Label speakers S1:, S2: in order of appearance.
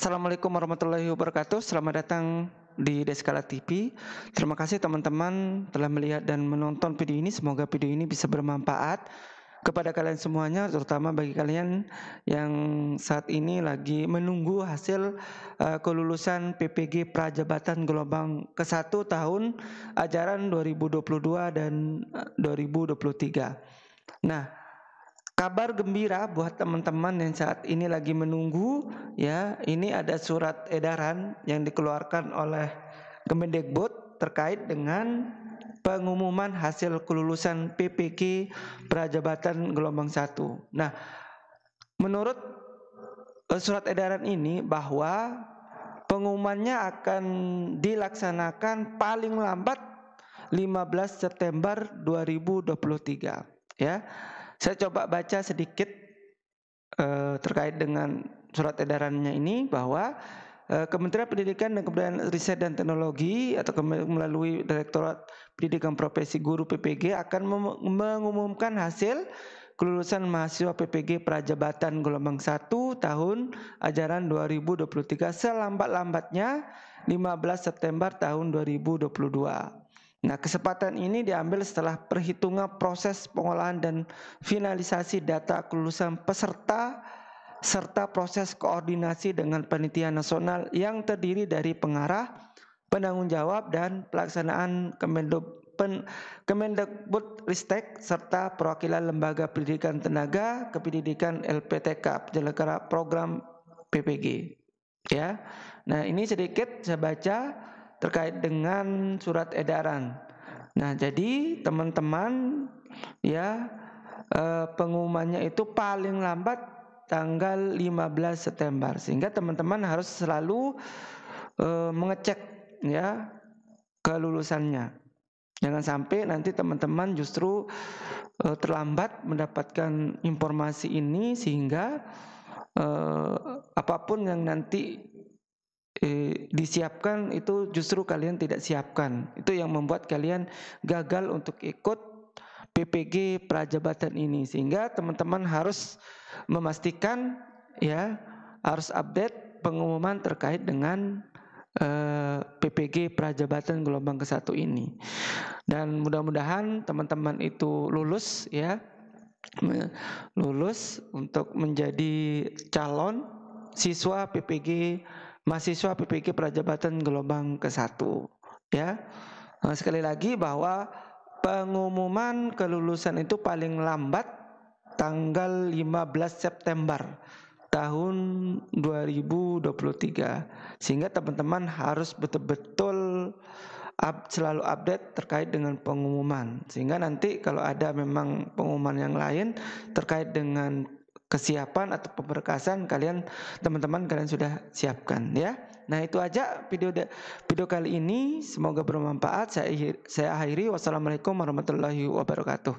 S1: Assalamualaikum warahmatullahi wabarakatuh. Selamat datang di Deskala TV. Terima kasih teman-teman telah melihat dan menonton video ini. Semoga video ini bisa bermanfaat kepada kalian semuanya, terutama bagi kalian yang saat ini lagi menunggu hasil kelulusan PPG Prajabatan Gelombang ke-1 tahun ajaran 2022 dan 2023. Nah, kabar gembira buat teman-teman yang saat ini lagi menunggu, ya, ini ada surat edaran yang dikeluarkan oleh Kemendikbud terkait dengan pengumuman hasil kelulusan PPG Prajabatan Gelombang 1. Nah, menurut surat edaran ini bahwa pengumumannya akan dilaksanakan paling lambat 15 September 2023, ya. Saya coba baca sedikit terkait dengan surat edarannya ini bahwa Kementerian Pendidikan dan Kebudayaan Riset dan Teknologi atau melalui Direktorat Pendidikan Profesi Guru PPG akan mengumumkan hasil kelulusan mahasiswa PPG Prajabatan Gelombang 1 tahun ajaran 2023 selambat-lambatnya 15 September tahun 2022. Nah, kesempatan ini diambil setelah perhitungan proses pengolahan dan finalisasi data kelulusan peserta serta proses koordinasi dengan panitia nasional yang terdiri dari pengarah, penanggung jawab dan pelaksanaan Kemendikbudristek serta perwakilan lembaga pendidikan tenaga kependidikan LPTK penyelenggara program PPG. Ya, nah ini sedikit saya baca terkait dengan surat edaran. Nah, jadi teman-teman, ya, pengumumannya itu paling lambat tanggal 15 September, sehingga teman-teman harus selalu mengecek, ya, kelulusannya. Jangan sampai nanti teman-teman justru terlambat mendapatkan informasi ini sehingga apapun yang nanti disiapkan itu justru kalian tidak siapkan. Itu yang membuat kalian gagal untuk ikut PPG Prajabatan ini, sehingga teman-teman harus memastikan, ya, harus update pengumuman terkait dengan PPG Prajabatan Gelombang ke-1 ini. Dan mudah-mudahan teman-teman itu lulus, ya, lulus untuk menjadi calon siswa PPG, mahasiswa PPG Prajabatan Gelombang ke-1, ya. Nah, sekali lagi bahwa pengumuman kelulusan itu paling lambat tanggal 15 September tahun 2023, sehingga teman-teman harus betul-betul selalu update terkait dengan pengumuman, sehingga nanti kalau ada memang pengumuman yang lain terkait dengan kesiapan atau pemberkasan teman-teman kalian sudah siapkan, ya. Nah, itu aja video kali ini, semoga bermanfaat. Saya akhiri. Wassalamualaikum warahmatullahi wabarakatuh.